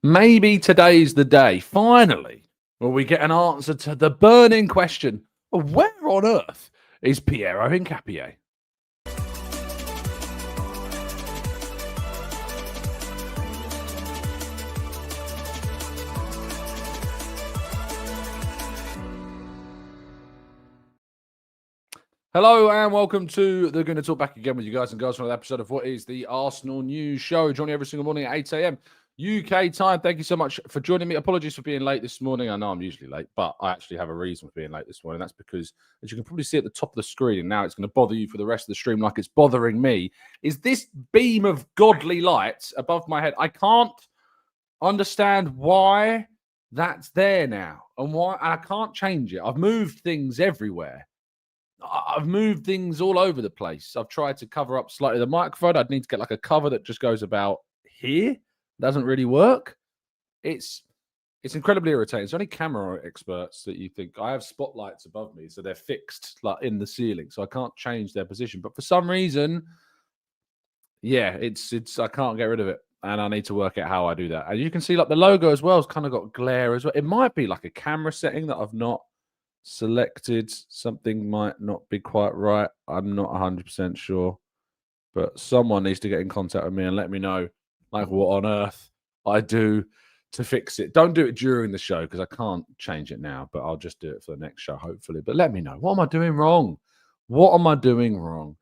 Maybe today's the day, finally, where we get an answer to the burning question of where on earth is Piero Hincapié? Hello and welcome to the Gooner Talk, back again with you guys and girls for another episode of what is the Arsenal News Show. Joining every single morning at 8 a.m. UK time. Thank you so much for joining me. Apologies for being late this morning. I know I'm usually late, but I actually have a reason for being late this morning. That's because, as you can probably see at the top of the screen, and now it's going to bother you for the rest of the stream like it's bothering me, is this beam of godly light above my head. I can't understand why that's there now and why I can't change it. I've moved things everywhere. I've moved things all over the place. I've tried to cover up slightly the microphone. I'd need to get like a cover that just goes about here. Doesn't really work. It's incredibly irritating. It's only camera experts that you think. I have spotlights above me, so they're fixed like in the ceiling, so I can't change their position. But for some reason, yeah, it's I can't get rid of it, and I need to work out how I do that. And you can see like the logo as well has kind of got glare as well. It might be like a camera setting that I've not selected. Something might not be quite right. I'm not 100% sure, but someone needs to get in contact with me and let me know like what on earth I do to fix it. Don't do it during the show because I can't change it now, but I'll just do it for the next show hopefully. But let me know, what am I doing wrong? What am I doing wrong?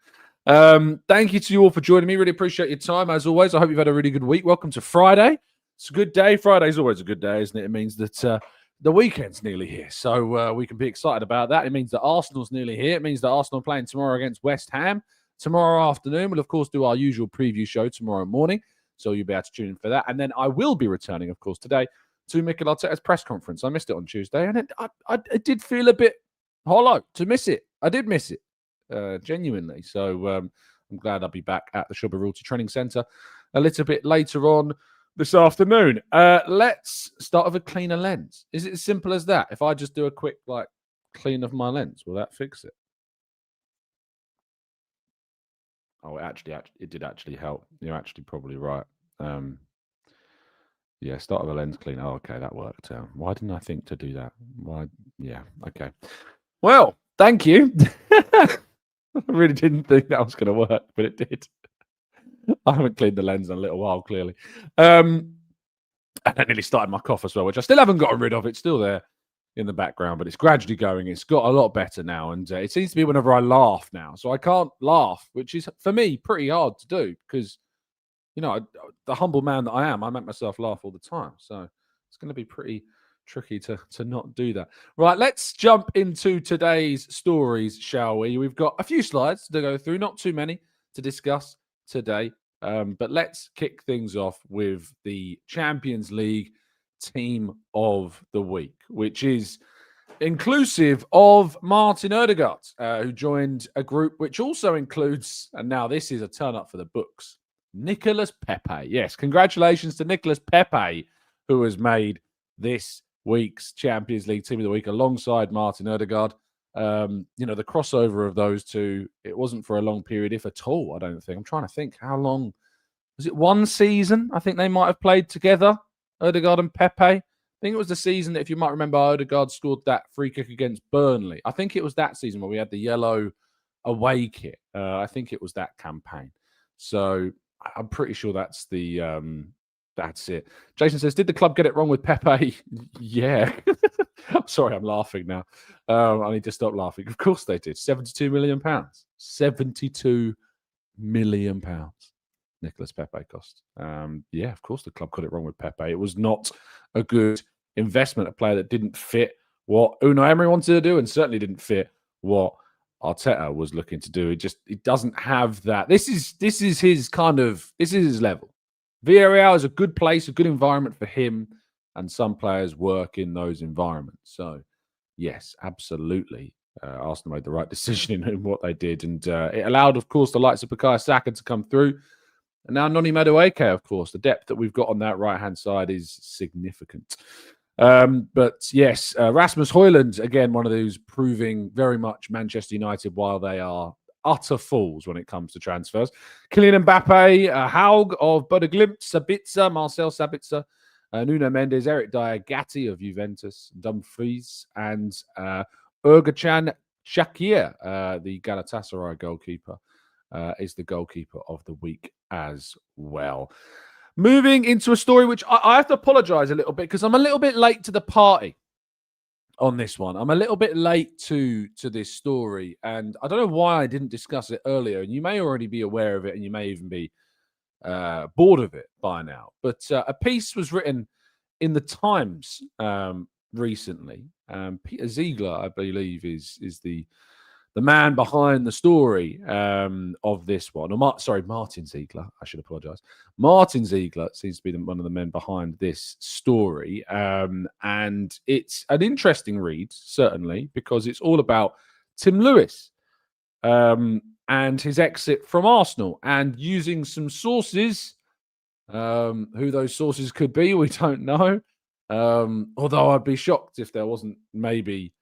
Thank you to you all for joining me. Really appreciate your time as always. I hope you've had a really good week. Welcome to Friday. It's a good day. Friday's always a good day, isn't it? It means that the weekend's nearly here, so we can be excited about that. It means that Arsenal's nearly here. It means that Arsenal are playing tomorrow against West Ham. Tomorrow afternoon, we'll, of course, do our usual preview show tomorrow morning, so you'll be able to tune in for that. And then I will be returning, of course, today to Mikel Arteta's press conference. I missed it on Tuesday, and it did feel a bit hollow to miss it. I did miss it, genuinely. So I'm glad I'll be back at the Shubba Realty Training Centre a little bit later on this afternoon. Let's start with a cleaner lens. Is it as simple as that? If I just do a quick clean of my lens, will that fix it? Oh, it did actually help. You're actually probably right. Yeah, start with a lens cleaner. Oh, okay, that worked. Why didn't I think to do that? Why? Yeah, okay. Well, thank you. I really didn't think that was going to work, but it did. I haven't cleaned the lens in a little while, clearly. And I nearly started my cough as well, which I still haven't gotten rid of. It's still there in the background, but it's gradually going. It's got a lot better now. And it seems to be whenever I laugh now. So I can't laugh, which is, for me, pretty hard to do because, you know, the humble man that I am, I make myself laugh all the time. So it's going to be pretty tricky to not do that. Right, let's jump into today's stories, shall we? We've got a few slides to go through, not too many to discuss today, but let's kick things off with the Champions League team of the week, which is inclusive of Martin Odegaard, who joined a group which also includes, and now this is a turn up for the books, Nicolas Pepe. Yes, congratulations to Nicolas Pepe, who has made this week's Champions League team of the week alongside Martin Odegaard. You know, the crossover of those two, it wasn't for a long period, if at all, I don't think. I'm trying to think how long. Was it one season? I think they might have played together, Odegaard and Pepe. I think it was the season that, if you might remember, Odegaard scored that free kick against Burnley. I think it was that season where we had the yellow away kit. I think it was that campaign. So I'm pretty sure that's it. Jason says, did the club get it wrong with Pepe? Yeah. Sorry, I'm laughing now. I need to stop laughing. Of course they did. £72 million. £72 million. Nicolas Pepe cost. Yeah, of course the club got it wrong with Pepe. It was not a good investment, a player that didn't fit what Unai Emery wanted to do and certainly didn't fit what Arteta was looking to do. It doesn't have that. This is his level. Villarreal is a good place, a good environment for him, and some players work in those environments. So, yes, absolutely. Arsenal made the right decision in what they did, and it allowed, of course, the likes of Bukayo Saka to come through. And now Noni Madueke, of course, the depth that we've got on that right-hand side is significant. But yes, Rasmus Højlund, again, one of those proving very much Manchester United while they are utter fools when it comes to transfers. Kylian Mbappe, Haug of Bodø/Glimt, Sabitzer, Marcel Sabitzer, Nuno Mendes, Eric Dyer, Gatti of Juventus, Dumfries, and Ergachan Shakir, the Galatasaray goalkeeper, is the goalkeeper of the week as well. Moving into a story which I have to apologise a little bit because I'm a little bit late to the party on this one. I'm a little bit late to this story, and I don't know why I didn't discuss it earlier. And you may already be aware of it, and you may even be bored of it by now. But a piece was written in the Times recently. Peter Ziegler, I believe, is the man behind the story of this one. Or Martin Ziegler. I should apologise. Martin Ziegler seems to be one of the men behind this story. And it's an interesting read, certainly, because it's all about Tim Lewis and his exit from Arsenal, and using some sources. Who those sources could be, we don't know. Although I'd be shocked if there wasn't maybe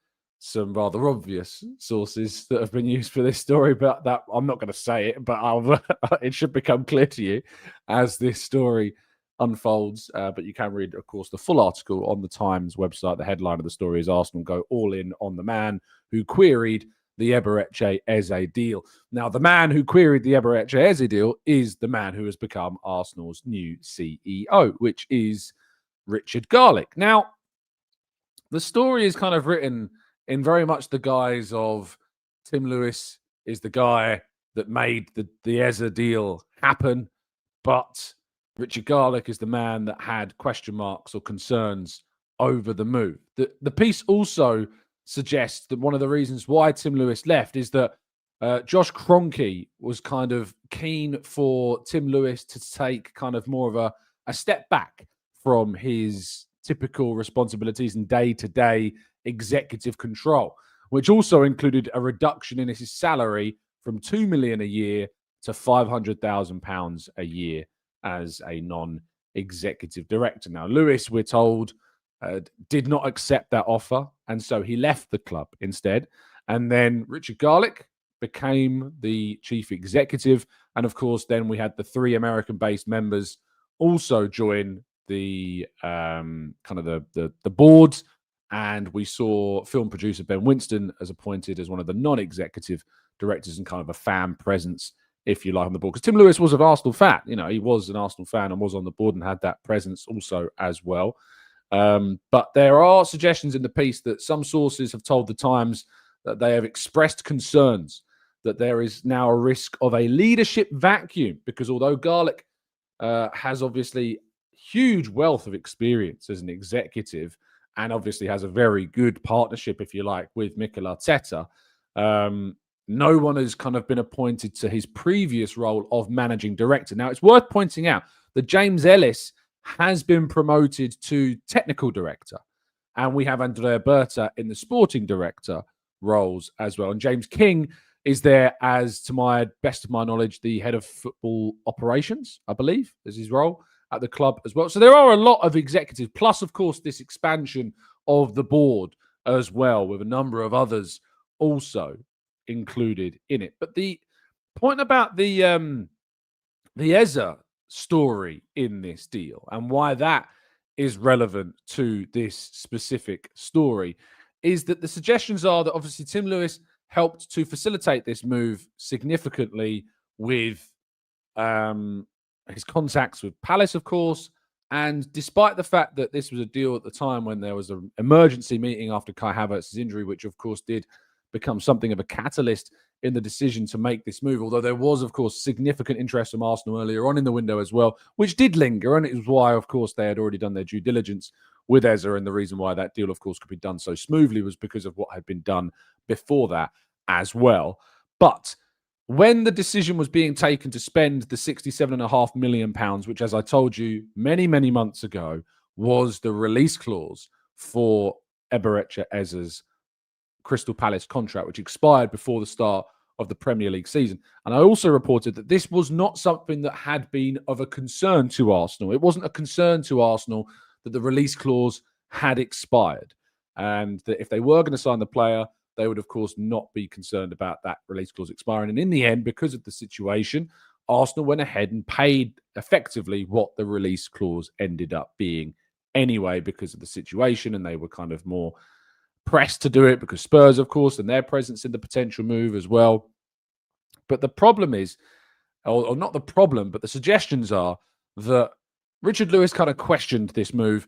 some rather obvious sources that have been used for this story, but that I'm not going to say it, but it should become clear to you as this story unfolds. But you can read, of course, the full article on the Times website. The headline of the story is Arsenal go all in on the man who queried the Eberechi Eze deal. Now, the man who queried the Eberechi Eze deal is the man who has become Arsenal's new CEO, which is Richard Garlick. Now, the story is kind of written in very much the guise of Tim Lewis is the guy that made the Eze deal happen, but Richard Garlick is the man that had question marks or concerns over the move. The piece also suggests that one of the reasons why Tim Lewis left is that Josh Kroenke was kind of keen for Tim Lewis to take kind of more of a step back from his typical responsibilities and day-to-day executive control, which also included a reduction in his salary from $2 million a year to £500,000 a year as a non-executive director. Now, Lewis, we're told, did not accept that offer, and so he left the club instead. And then Richard Garlick became the chief executive, and of course, then we had the three American-based members also join the kind of the board, and we saw film producer Ben Winston as appointed as one of the non-executive directors and kind of a fan presence, if you like, on the board. Because Tim Lewis was an Arsenal fan, he was an Arsenal fan and was on the board and had that presence also as well. But there are suggestions in the piece that some sources have told the Times that they have expressed concerns that there is now a risk of a leadership vacuum, because although Garlick has obviously huge wealth of experience as an executive and obviously has a very good partnership, if you like, with Mikel Arteta, no one has kind of been appointed to his previous role of managing director. Now, it's worth pointing out that James Ellis has been promoted to technical director, and we have Andrea Berta in the sporting director roles as well. And James King is there as, to my best of my knowledge, the head of football operations, I believe, is his role at the club as well. So there are a lot of executives, plus, of course, this expansion of the board as well, with a number of others also included in it. But the point about the Eze story in this deal and why that is relevant to this specific story is that the suggestions are that obviously Tim Lewis helped to facilitate this move significantly with his contacts with Palace, of course. And despite the fact that this was a deal at the time when there was an emergency meeting after Kai Havertz's injury, which of course did become something of a catalyst in the decision to make this move, although there was, of course, significant interest from Arsenal earlier on in the window as well, which did linger. And it was why, of course, they had already done their due diligence with Eze. And the reason why that deal, of course, could be done so smoothly was because of what had been done before that as well. But when the decision was being taken to spend the £67.5 million, which, as I told you many, many months ago, was the release clause for Eberechi Eze's Crystal Palace contract, which expired before the start of the Premier League season. And I also reported that this was not something that had been of a concern to Arsenal. It wasn't a concern to Arsenal that the release clause had expired, and that if they were going to sign the player, they would, of course, not be concerned about that release clause expiring. And in the end, because of the situation, Arsenal went ahead and paid effectively what the release clause ended up being anyway because of the situation, and they were kind of more pressed to do it because Spurs, of course, and their presence in the potential move as well. But the problem is, or not the problem, but the suggestions are that Richard Lewis kind of questioned this move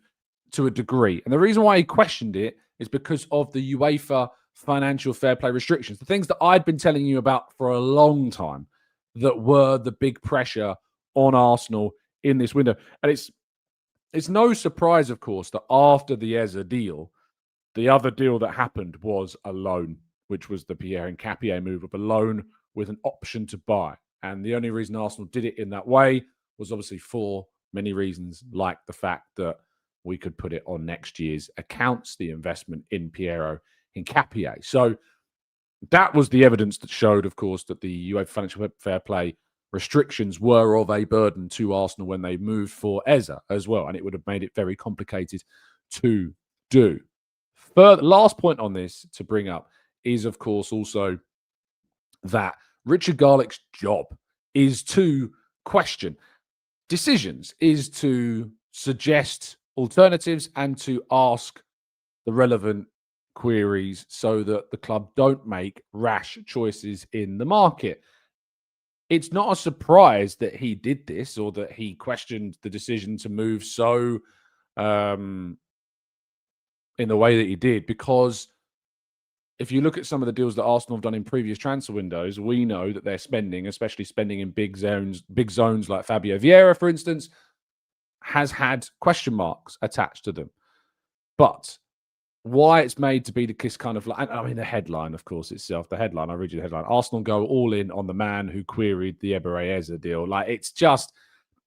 to a degree. And the reason why he questioned it is because of the UEFA financial fair play restrictions, the things that I'd been telling you about for a long time that were the big pressure on Arsenal in this window. And it's no surprise, of course, that after the Eze deal, the other deal that happened was a loan, which was the Piero Hincapié move of a loan with an option to buy. And the only reason Arsenal did it in that way was obviously for many reasons, like the fact that we could put it on next year's accounts, the investment in Piero Hincapie. So that was the evidence that showed, of course, that the UEFA financial fair play restrictions were of a burden to Arsenal when they moved for Eze as well. And it would have made it very complicated to do. Last point on this to bring up is, of course, also that Richard Garlick's job is to question decisions, is to suggest alternatives and to ask the relevant queries so that the club don't make rash choices in the market. It's not a surprise that he did this or that he questioned the decision to move so in the way that he did, because if you look at some of the deals that Arsenal have done in previous transfer windows, we know that they're spending, especially spending in big zones like Fabio Vieira, for instance, has had question marks attached to them. But why it's made to be the kiss kind of like, I mean, the headline, of course, itself, the headline, I'll read you the headline. Arsenal go all in on the man who queried the Eberechi Eze deal. Like, it's just,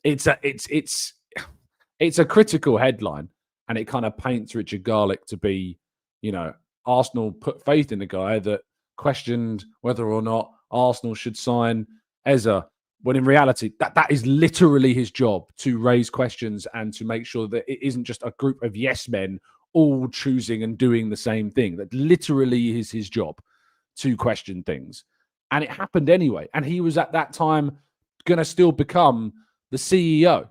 it's a critical headline, and it kind of paints Richard Garlick to be, you know, Arsenal put faith in the guy that questioned whether or not Arsenal should sign Eze, when in reality, that is literally his job, to raise questions and to make sure that it isn't just a group of yes men all choosing and doing the same thing. That literally is his job, to question things. And it happened anyway. And he was at that time going to still become the CEO.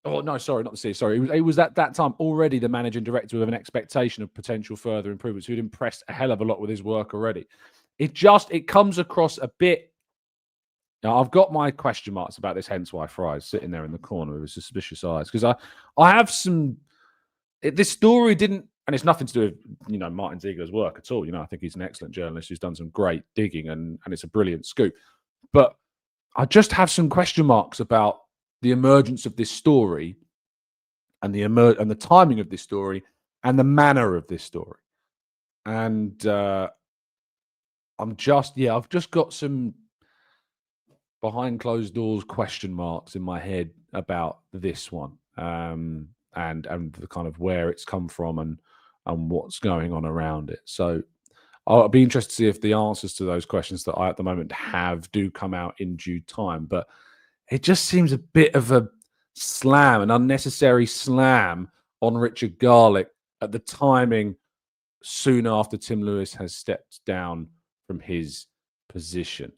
Oh, no, sorry, not the CEO. Sorry. He was at that time already the managing director with an expectation of potential further improvements, who'd impressed a hell of a lot with his work already. It comes across a bit. Now, I've got my question marks about this, hence why Fry's sitting there in the corner with suspicious eyes. Because I have some. This story didn't, and it's nothing to do with, you know, Martin Ziegler's work at all. You know, I think he's an excellent journalist who's done some great digging, and it's a brilliant scoop. But I just have some question marks about the emergence of this story and the timing of this story and the manner of this story. And I've just got some behind closed doors question marks in my head about this one, and the kind of where it's come from and what's going on around it. So I'll be interested to see if the answers to those questions that I at the moment have do come out in due time. But it just seems a bit of a slam, an unnecessary slam on Richard Garlick at the timing soon after Tim Lewis has stepped down from his position.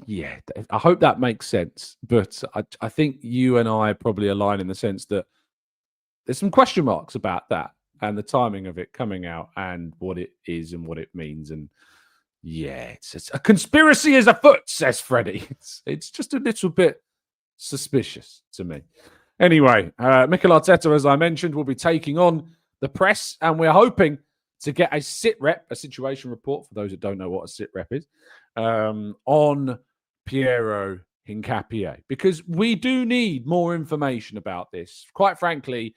Yeah, I hope that makes sense. But I think you and I probably align in the sense that there's some question marks about that and the timing of it coming out and what it is and what it means. And yeah, it's a conspiracy is afoot, says Freddie. It's just a little bit suspicious to me. Anyway, Mikel Arteta, as I mentioned, will be taking on the press, and we're hoping to get a sit-rep, a situation report, for those that don't know what a sit-rep is, on Piero Hincapié, because we do need more information about this. Quite frankly,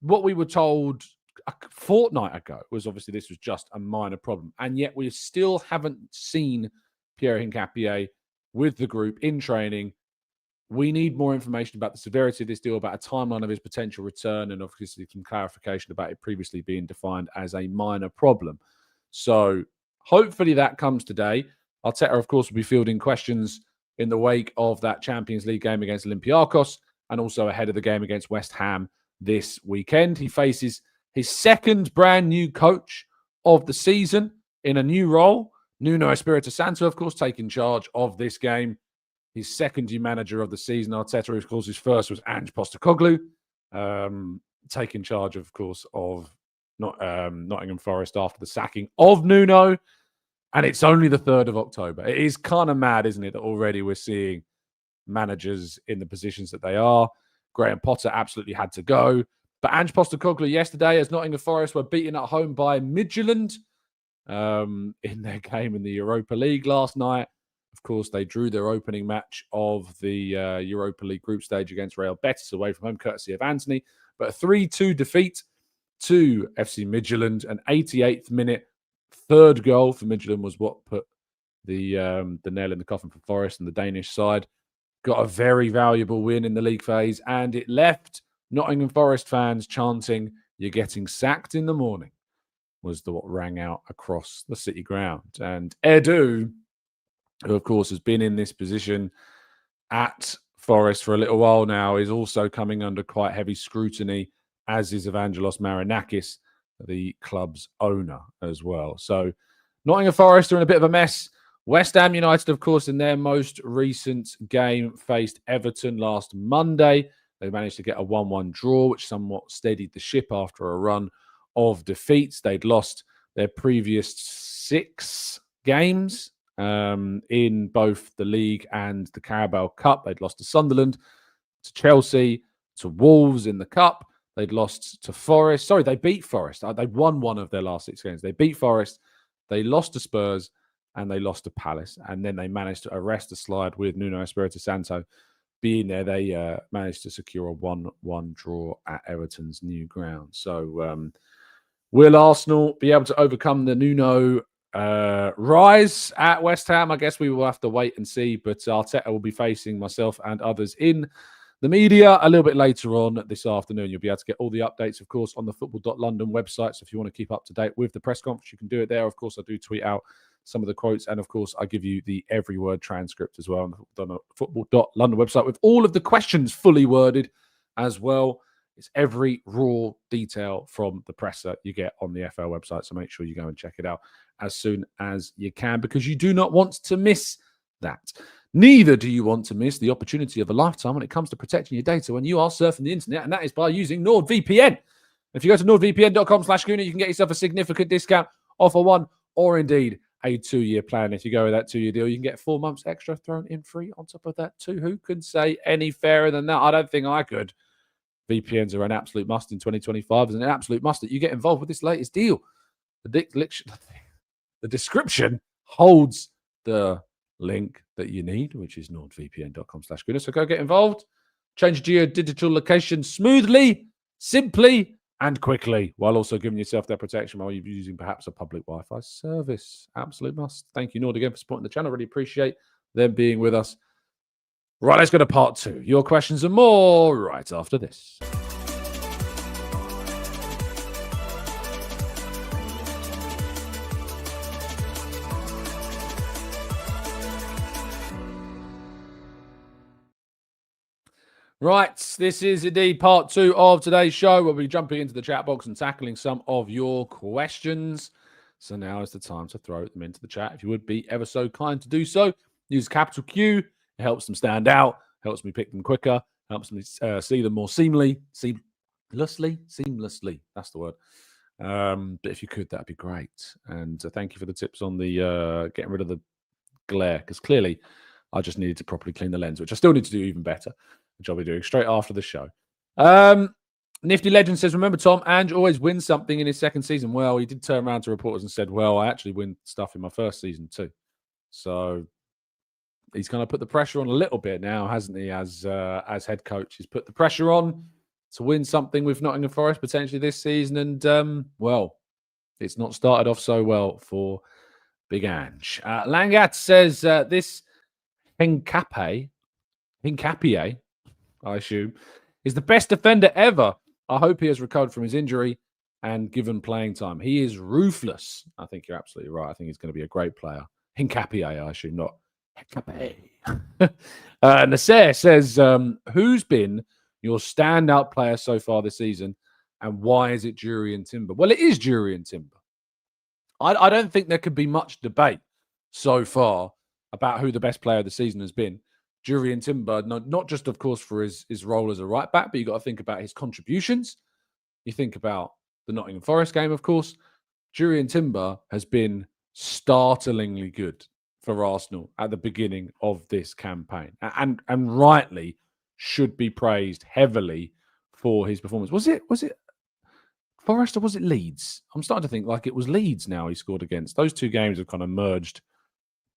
what we were told a fortnight ago was obviously this was just a minor problem, and yet we still haven't seen Piero Hincapié with the group in training. We need more information about the severity of this deal, about a timeline of his potential return, and obviously some clarification about it previously being defined as a minor problem. So hopefully that comes today. Arteta, of course, will be fielding questions in the wake of that Champions League game against Olympiacos and also ahead of the game against West Ham this weekend. He faces his second brand new coach of the season in a new role. Nuno Espirito Santo, of course, taking charge of this game. his second year manager of the season. Arteta, of course, his first was Ange Postecoglou, taking charge, of course, of Nottingham Forest after the sacking of Nuno. And it's only the 3rd of October. It is kind of mad, isn't it, that already we're seeing managers in the positions that they are. Graham Potter absolutely had to go. But Ange Postecoglou yesterday, as Nottingham Forest were beaten at home by Midtjylland in their game in the Europa League last night. Of course, they drew their opening match of the Europa League group stage against Real Betis away from home, courtesy of Anthony. But a 3-2 defeat to FC Midtjylland, an 88th minute third goal for Midtjylland was what put the nail in the coffin for Forest and the Danish side. Got a very valuable win in the league phase, and it left Nottingham Forest fans chanting, "You're getting sacked in the morning," was what rang out across the City ground. And Edu, who of course has been in this position at Forest for a little while now, is also coming under quite heavy scrutiny, as is Evangelos Marinakis, the club's owner as well. So Nottingham Forest are in a bit of a mess. West Ham United, of course, in their most recent game, faced Everton last Monday. They managed to get a 1-1 draw, which somewhat steadied the ship after a run of defeats. They'd lost their previous 6 games in both the league and the Carabao Cup. They'd lost to Sunderland, to Chelsea, to Wolves in the Cup. They'd lost to Forest. Sorry, they beat Forest. They won one of their last 6 games. They beat Forest. They lost to Spurs and they lost to Palace. And then they managed to arrest a slide with Nuno Espirito Santo being there. They managed to secure a 1-1 draw at Everton's new ground. So will Arsenal be able to overcome the Nuno rise at West Ham? I guess we will have to wait and see. But Arteta will be facing myself and others in the media a little bit later on this afternoon. You'll be able to get all the updates, of course, on the football.london website. So if you want to keep up to date with the press conference, you can do it there. Of course, I do tweet out some of the quotes. And of course, I give you the every word transcript as well on the football.london website with all of the questions fully worded as well. It's every raw detail from the presser you get on the FL website. So make sure you go and check it out as soon as you can, because you do not want to miss that. Neither do you want to miss the opportunity of a lifetime when it comes to protecting your data when you are surfing the internet, and that is by using NordVPN. If you go to nordvpn.com/Gooner, you can get yourself a significant discount off a 1 or indeed a 2-year plan. If you go with that 2-year deal, you can get 4 months extra thrown in free on top of that too. Who could say any fairer than that? I don't think I could. VPNs are an absolute must in 2025. It's an absolute must that you get involved with this latest deal. The description holds the link that you need, which is nordvpn.com/Gooner. So go get involved. Change your digital location smoothly, simply, and quickly, while also giving yourself that protection while you're using perhaps a public Wi-Fi service. Absolute must. Thank you, Nord, again for supporting the channel. Really appreciate them being with us. Right, let's go to part 2. Your questions and more right after this. Right, this is indeed part 2 of today's show. We'll be jumping into the chat box and tackling some of your questions. So now is the time to throw them into the chat. If you would be ever so kind to do so, use capital Q. It helps them stand out, helps me pick them quicker, helps me see them more seamlessly. That's the word. But if you could, that'd be great. And thank you for the tips on the getting rid of the glare, because clearly I just needed to properly clean the lens, which I still need to do even better, which I'll be doing straight after the show. Nifty Legend says, remember, Tom, Ange always wins something in his second season. Well, he did turn around to reporters and said, well, I actually win stuff in my first season too. So he's kind of put the pressure on a little bit now, hasn't he, as head coach? He's put the pressure on to win something with Nottingham Forest potentially this season. And, well, it's not started off so well for Big Ange. Langat says, this Hincapié, I assume, is the best defender ever. I hope he has recovered from his injury and given playing time. He is ruthless. I think you're absolutely right. I think he's going to be a great player. Hincapié, I assume, not Hincapié. Nasser says, who's been your standout player so far this season, and why is it Jurriën Timber? Well, it is Jurriën Timber. I don't think there could be much debate so far about who the best player of the season has been. Jurrien Timber, not just, of course, for his role as a right back, but you've got to think about his contributions. You think about the Nottingham Forest game, of course. Jurrien Timber has been startlingly good for Arsenal at the beginning of this campaign, and rightly should be praised heavily for his performance. Was it Forest or was it Leeds? I'm starting to think like it was Leeds now he scored against. Those two games have kind of merged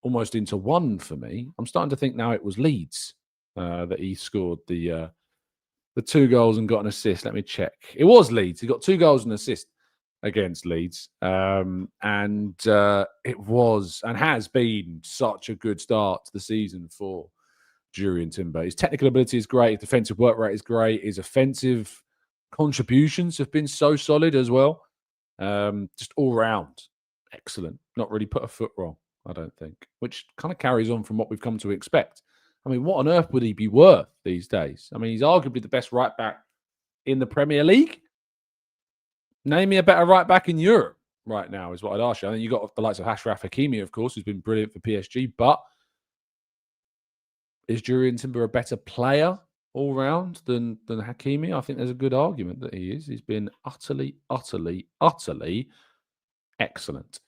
almost into one for me. I'm starting to think now it was Leeds that he scored the 2 goals and got an assist. Let me check. It was Leeds. He got 2 goals and an assist against Leeds. It was and has been such a good start to the season for Jurrien Timber. His technical ability is great. His defensive work rate is great. His offensive contributions have been so solid as well. Just all round, excellent. Not really put a foot wrong, I don't think, which kind of carries on from what we've come to expect. I mean, what on earth would he be worth these days? I mean, he's arguably the best right back in the Premier League. Name me a better right back in Europe right now is what I'd ask you. I think you've got the likes of Achraf Hakimi, of course, who's been brilliant for PSG, but is Jurrien Timber a better player all round than Hakimi? I think there's a good argument that he is. He's been utterly excellent.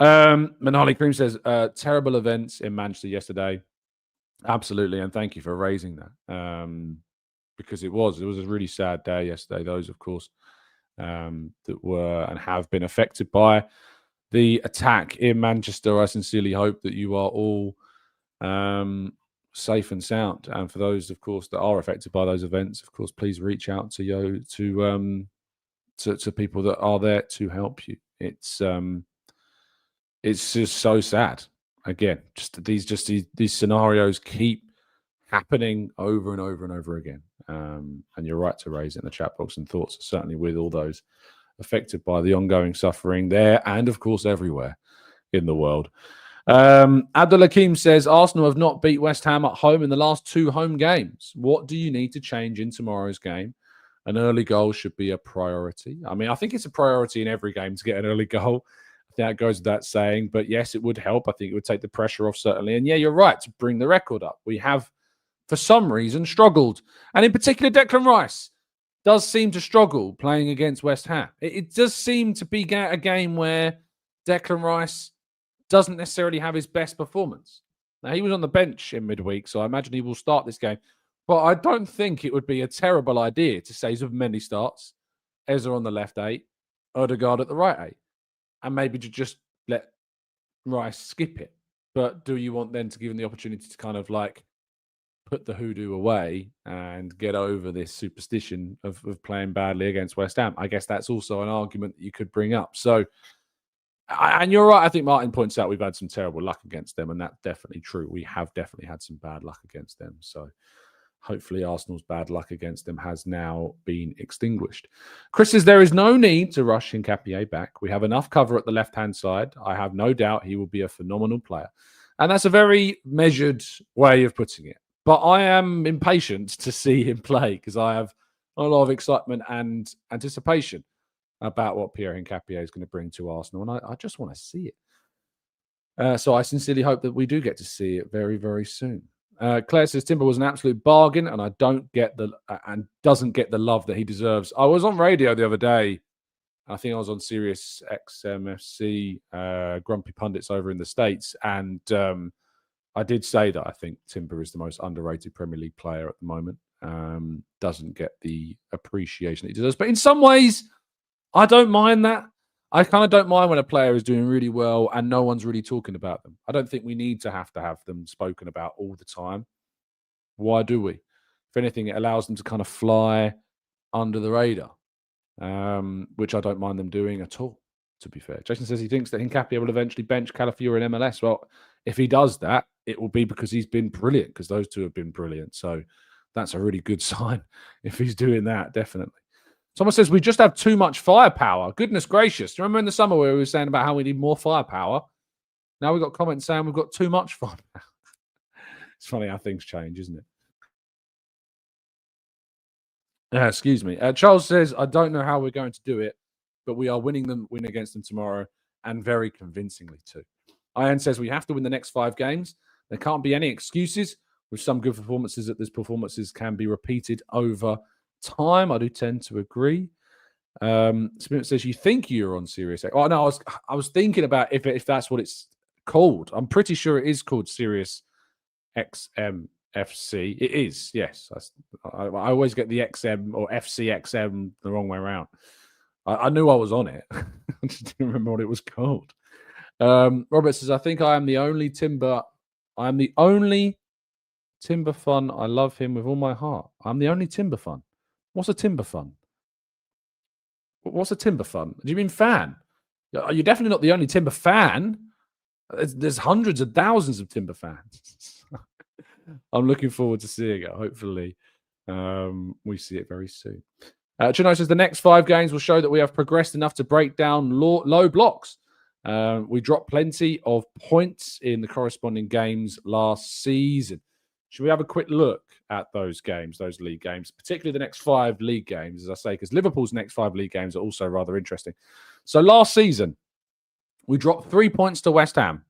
Manali Cream says, terrible events in Manchester yesterday. Absolutely, and thank you for raising that. Because it was a really sad day yesterday. Those, of course, that were and have been affected by the attack in Manchester. I sincerely hope that you are all safe and sound. And for those, of course, that are affected by those events, of course, please reach out to you to people that are there to help you. It's just so sad. Again, these scenarios keep happening over and over and over again. And you're right to raise it in the chat box, and thoughts are certainly with all those affected by the ongoing suffering there and, of course, everywhere in the world. Abdul Hakim says, Arsenal have not beat West Ham at home in the last 2 home games. What do you need to change in tomorrow's game? An early goal should be a priority. I mean, I think it's a priority in every game to get an early goal. I think that goes without saying. But yes, it would help. I think it would take the pressure off, certainly. And yeah, you're right to bring the record up. We have, for some reason, struggled. And in particular, Declan Rice does seem to struggle playing against West Ham. It does seem to be a game where Declan Rice doesn't necessarily have his best performance. Now, he was on the bench in midweek, so I imagine he will start this game. But I don't think it would be a terrible idea to say of many starts, Ezra on the left 8, Odegaard at the right 8, and maybe to just let Rice skip it. But do you want then to give him the opportunity to kind of like put the hoodoo away and get over this superstition of playing badly against West Ham? I guess that's also an argument that you could bring up. So, and you're right. I think Martin points out we've had some terrible luck against them, and that's definitely true. We have definitely had some bad luck against them. So hopefully Arsenal's bad luck against them has now been extinguished. Chris says there is no need to rush Hincapié back. We have enough cover at the left-hand side. I have no doubt he will be a phenomenal player. And that's a very measured way of putting it. But I am impatient to see him play because I have a lot of excitement and anticipation about what Piero Hincapié is going to bring to Arsenal. And I just want to see it. So I sincerely hope that we do get to see it very, very soon. Claire says Timber was an absolute bargain, and I don't get doesn't get the love that he deserves. I was on radio the other day. I think I was on Sirius XMFC, Grumpy Pundits over in the States, and I did say that I think Timber is the most underrated Premier League player at the moment. Doesn't get the appreciation that he deserves, but in some ways, I don't mind that. I kind of don't mind when a player is doing really well and no one's really talking about them. I don't think we need to have them spoken about all the time. Why do we? If anything, it allows them to kind of fly under the radar, which I don't mind them doing at all, to be fair. Jason says he thinks that Hincapié will eventually bench Calafiori in MLS. Well, if he does that, it will be because he's been brilliant, because those two have been brilliant. So that's a really good sign if he's doing that, definitely. Someone says we just have too much firepower. Goodness gracious. Do you remember in the summer where we were saying about how we need more firepower? Now we've got comments saying we've got too much firepower. It's funny how things change, isn't it? Excuse me. Charles says, I don't know how we're going to do it, but we are win against them tomorrow, and very convincingly too. Ian says we have to win the next 5 games. There can't be any excuses. with some good performances, that these performances can be repeated over time. I do tend to agree. Spirit says, you think you're on Sirius X. Oh, no, I was thinking about if that's what it's called. I'm pretty sure it is called Sirius XM FC. It is, yes. I always get the XM or FCXM the wrong way around. I knew I was on it. I just didn't remember what it was called. Robert says, I think I am the only Timber. I am the only Timber Fun. I love him with all my heart. I'm the only Timber Fun. What's a Timber Fun? What's a Timber Fun? Do you mean fan? You're definitely not the only Timber fan. There's hundreds of thousands of Timber fans. I'm looking forward to seeing it. Hopefully, we see it very soon. Chino says the next 5 games will show that we have progressed enough to break down low blocks. We dropped plenty of points in the corresponding games last season. Should we have a quick look at those games, those league games, particularly the next 5 league games, as I say, because Liverpool's next 5 league games are also rather interesting. So last season, we dropped 3 points to West Ham.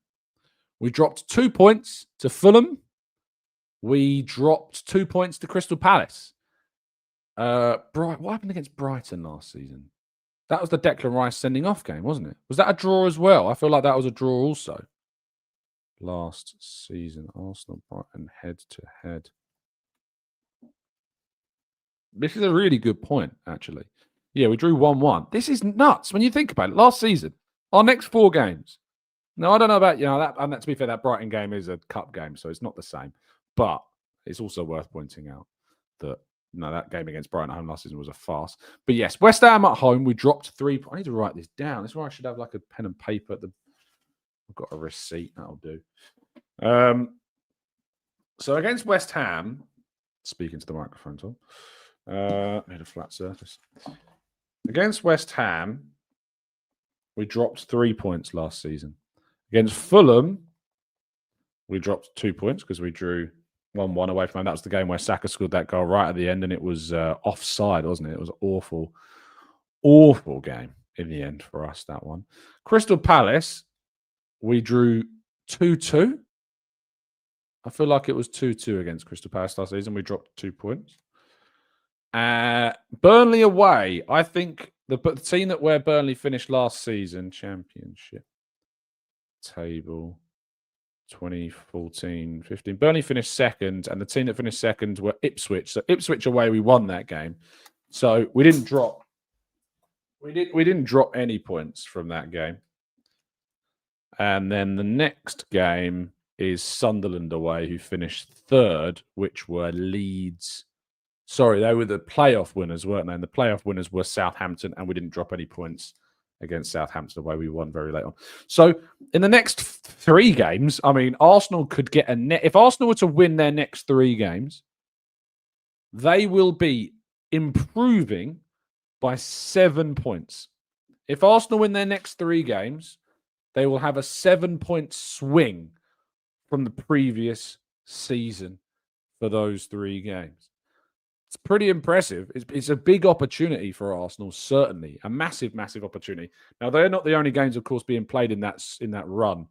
We dropped 2 points to Fulham. We dropped 2 points to Crystal Palace. What happened against Brighton last season? That was the Declan Rice sending off game, wasn't it? Was that a draw as well? I feel like that was a draw also. Last season, Arsenal, Brighton, head-to-head. This is a really good point, actually. Yeah, we drew 1-1. This is nuts when you think about it. Last season, our next 4 games. Now, I don't know about, that, and to be fair, that Brighton game is a cup game, so it's not the same. But it's also worth pointing out that, that game against Brighton at home last season was a farce. But yes, West Ham at home, we dropped 3 points. I need to write this down. This is why I should have like a pen and paper. I've got a receipt. That'll do. So against West Ham, speaking to the microphone, Tom, made a flat surface. Against West Ham, we dropped 3 points last season. Against Fulham, we dropped 2 points because we drew 1-1 away from home. That was the game where Saka scored that goal right at the end, and it was offside, wasn't it? It was an awful game in the end for us, that one. Crystal Palace, we drew 2-2. I feel like it was 2-2 against Crystal Palace last season. We dropped 2 points. Burnley away. I think the team where Burnley finished last season, Championship table 2014-15. Burnley finished second, and the team that finished second were Ipswich. So Ipswich away, we won that game. So we didn't drop. We didn't drop any points from that game. And then the next game is Sunderland away, who finished third, which were Leeds. Sorry, they were the playoff winners, weren't they? And the playoff winners were Southampton, and we didn't drop any points against Southampton away. We won very late on. So in the next 3 games, I mean, Arsenal could get a net. If Arsenal were to win their next 3 games, they will be improving by 7 points. If Arsenal win their next 3 games, they will have a 7-point swing from the previous season for those 3 games. It's pretty impressive. It's a big opportunity for Arsenal, certainly. A massive, massive opportunity. Now, they're not the only games, of course, being played in that run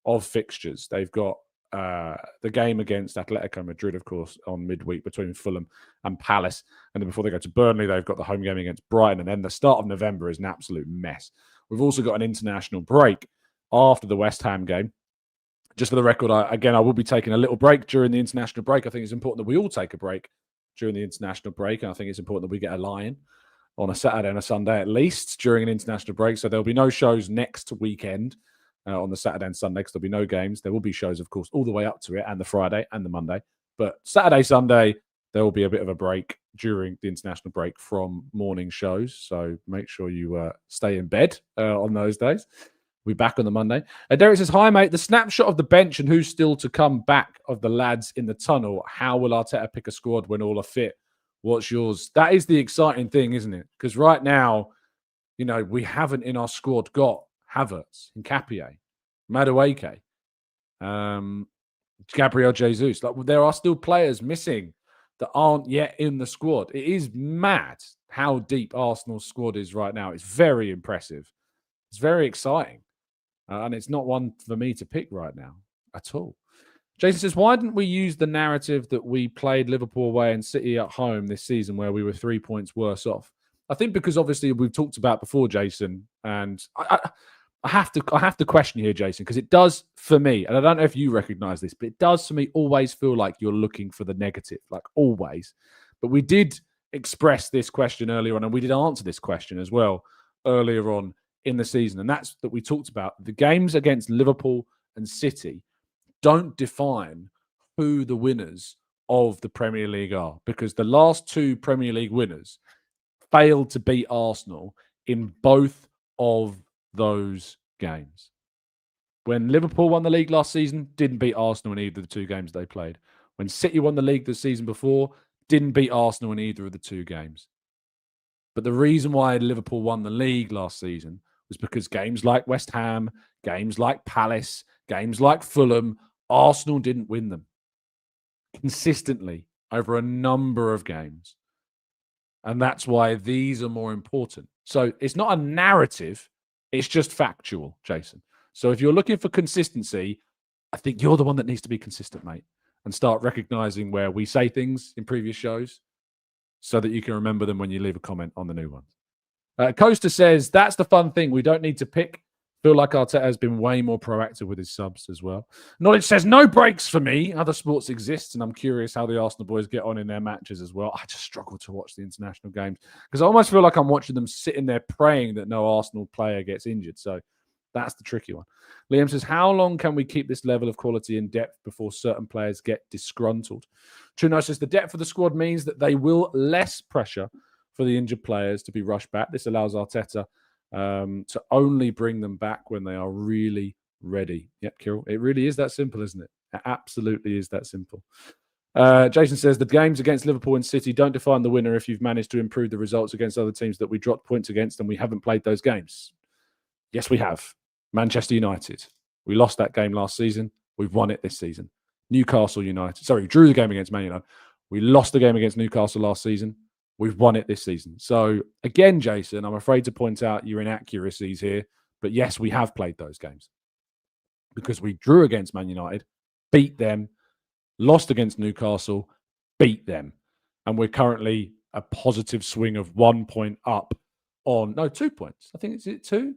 of fixtures. They've got the game against Atletico Madrid, of course, on midweek between Fulham and Palace. And then before they go to Burnley, they've got the home game against Brighton. And then the start of November is an absolute mess. We've also got an international break after the West Ham game. Just for the record, I will be taking a little break during the international break. I think it's important that we all take a break during the international break. And I think it's important that we get a lie-in on a Saturday and a Sunday at least during an international break. So there'll be no shows next weekend on the Saturday and Sunday because there'll be no games. There will be shows, of course, all the way up to it, and the Friday and the Monday. But Saturday, Sunday, there will be a bit of a break during the international break from morning shows. So make sure you stay in bed on those days. We'll be back on the Monday. Derek says, hi, mate. The snapshot of the bench and who's still to come back of the lads in the tunnel. How will Arteta pick a squad when all are fit? What's yours? That is the exciting thing, isn't it? Because right now, we haven't in our squad got Havertz, Hincapie, Madueke, Gabriel Jesus. There are still players missing that aren't yet in the squad. It is mad how deep Arsenal's squad is right now. It's very impressive. It's very exciting. And it's not one for me to pick right now at all. Jason says, why didn't we use the narrative that we played Liverpool away and City at home this season where we were 3 points worse off? I think because obviously we've talked about before, Jason, and I have to question here, Jason, because it does for me, and I don't know if you recognise this, but it does for me always feel like you're looking for the negative, like always. But we did express this question earlier on, and we did answer this question as well earlier on in the season, and that's that we talked about the games against Liverpool and City don't define who the winners of the Premier League are, because the last two Premier League winners failed to beat Arsenal in both of those games. When Liverpool won the league last season, didn't beat Arsenal in either of the two games they played. When City won the league the season before, didn't beat Arsenal in either of the two games. But the reason why Liverpool won the league last season was because games like West Ham, games like Palace, games like Fulham, Arsenal didn't win them consistently over a number of games. And that's why these are more important. So it's not a narrative, it's just factual, Jason. So if you're looking for consistency, I think you're the one that needs to be consistent, mate, and start recognizing where we say things in previous shows so that you can remember them when you leave a comment on the new ones. Costa says, that's the fun thing. We don't need to pick. Feel like Arteta has been way more proactive with his subs as well. Knowledge says, no breaks for me. Other sports exist, and I'm curious how the Arsenal boys get on in their matches as well. I just struggle to watch the international games because I almost feel like I'm watching them sitting there praying that no Arsenal player gets injured. So that's the tricky one. Liam says, how long can we keep this level of quality and depth before certain players get disgruntled? Truno says, the depth of the squad means that they will less pressure for the injured players to be rushed back. This allows Arteta to only bring them back when they are really ready. Yep, Kirill, it really is that simple, isn't it? It absolutely is that simple. Jason says, the games against Liverpool and City don't define the winner if you've managed to improve the results against other teams that we dropped points against and we haven't played those games. Yes, we have. Manchester United. We lost that game last season. We've won it this season. Newcastle United. Sorry, we drew the game against Man United. We lost the game against Newcastle last season. We've won it this season. So again, Jason, I'm afraid to point out your inaccuracies here. But yes, we have played those games because we drew against Man United, beat them, lost against Newcastle, beat them. And we're currently a positive swing of 1 point up on, no, 2 points. I think it's 2?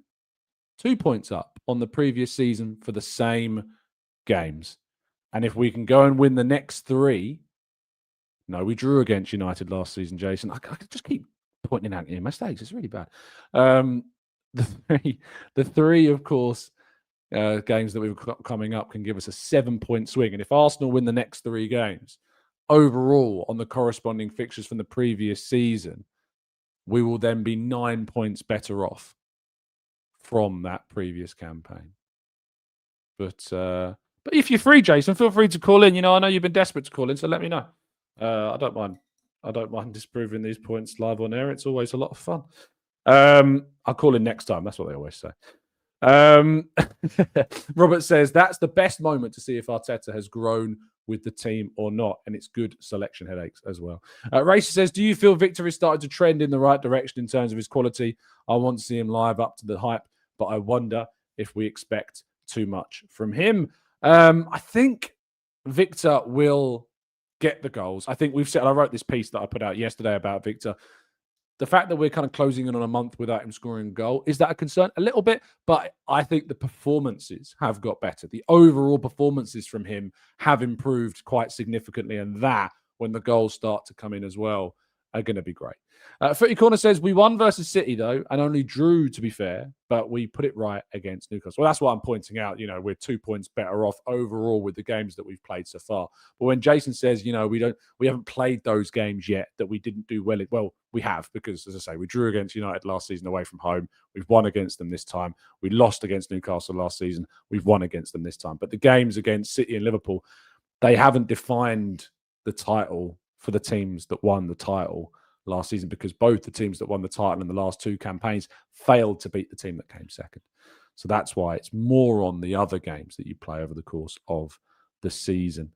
2 points up on the previous season for the same games. And if we can go and win the next 3, no, we drew against United last season, Jason. I just keep pointing out your mistakes. It's really bad. The three, of course, games that we've got coming up can give us a 7-point swing. And if Arsenal win the next 3 games, overall on the corresponding fixtures from the previous season, we will then be 9 points better off from that previous campaign. But if you're free, Jason, feel free to call in. You know, I know you've been desperate to call in, so let me know. I don't mind disproving these points live on air. It's always a lot of fun. I'll call in next time. That's what they always say. Robert says, that's the best moment to see if Arteta has grown with the team or not. And it's good selection headaches as well. Racer says, do you feel Victor has started to trend in the right direction in terms of his quality? I want to see him live up to the hype, but I wonder if we expect too much from him. I think Victor will get the goals. I think we've said, I wrote this piece that I put out yesterday about Victor. The fact that we're kind of closing in on a month without him scoring a goal, is that a concern? A little bit, but I think the performances have got better. The overall performances from him have improved quite significantly, and that, when the goals start to come in as well, are going to be great. Footy Corner says, we won versus City, though, and only drew, to be fair, but we put it right against Newcastle. Well, that's what I'm pointing out. You know, we're 2 points better off overall with the games that we've played so far. But when Jason says, you know, we haven't played those games yet that we didn't do well, well, we have, because, as I say, we drew against United last season away from home. We've won against them this time. We lost against Newcastle last season. We've won against them this time. But the games against City and Liverpool, they haven't defined the title for the teams that won the title last season, because both the teams that won the title in the last 2 campaigns failed to beat the team that came second. So that's why it's more on the other games that you play over the course of the season.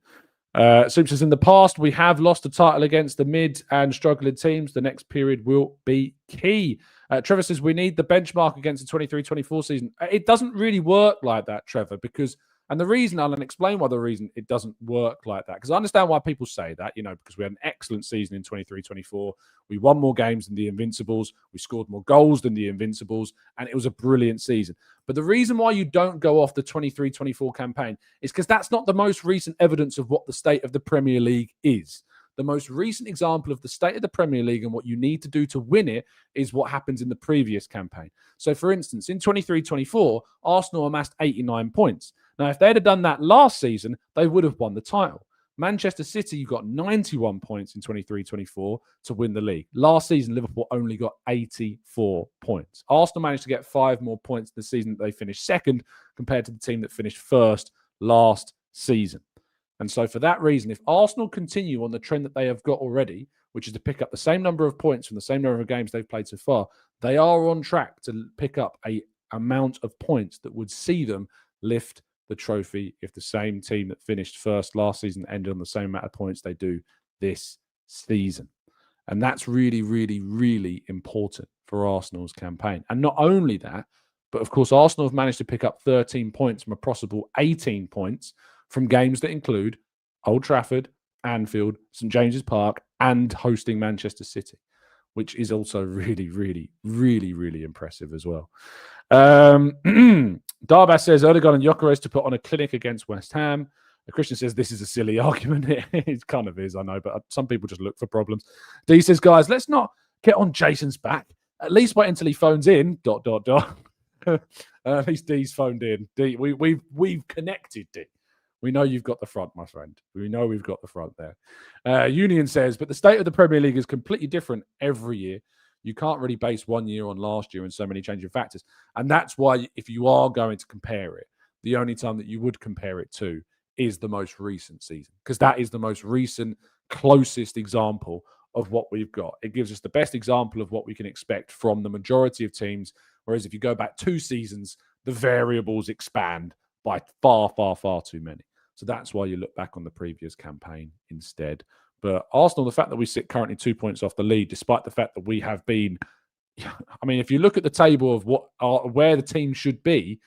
Soup says, in the past, we have lost a title against the mid and struggling teams. The next period will be key. Trevor says, we need the benchmark against the 23-24 season. It doesn't really work like that, Trevor, because And the reason, I'll explain why the reason it doesn't work like that, because I understand why people say that, because we had an excellent season in 23-24. We won more games than the Invincibles. We scored more goals than the Invincibles. And it was a brilliant season. But the reason why you don't go off the 23-24 campaign is because that's not the most recent evidence of what the state of the Premier League is. The most recent example of the state of the Premier League and what you need to do to win it is what happens in the previous campaign. So, for instance, in 23-24, Arsenal amassed 89 points. Now, if they'd have done that last season, they would have won the title. Manchester City got 91 points in 23-24 to win the league. Last season, Liverpool only got 84 points. Arsenal managed to get 5 more points this season that they finished second compared to the team that finished first last season. And so for that reason, if Arsenal continue on the trend that they have got already, which is to pick up the same number of points from the same number of games they've played so far, they are on track to pick up a amount of points that would see them lift the trophy if the same team that finished first last season ended on the same amount of points they do this season. And that's really, really, really important for Arsenal's campaign. And not only that, but of course, Arsenal have managed to pick up 13 points from a possible 18 points from games that include Old Trafford, Anfield, St James's Park, and hosting Manchester City, which is also really, really, really, really impressive as well. Darbas says Odegaard and Gyökeres to put on a clinic against West Ham. Christian says this is a silly argument. It kind of is, I know, but some people just look for problems. D says, guys, let's not get on Jason's back. At least wait until he phones in. ... At least D's phoned in. D, we've connected, D. We know you've got the front, my friend. We know we've got the front there. Union says, but the state of the Premier League is completely different every year. You can't really base 1 year on last year and so many changing factors. And that's why if you are going to compare it, the only time that you would compare it to is the most recent season, because that is the most recent, closest example of what we've got. It gives us the best example of what we can expect from the majority of teams. Whereas if you go back 2 seasons, the variables expand by far, far, far too many. So that's why you look back on the previous campaign instead. But Arsenal, the fact that we sit currently 2 points off the lead, despite the fact that we have been, I mean, if you look at the table of where the team should be,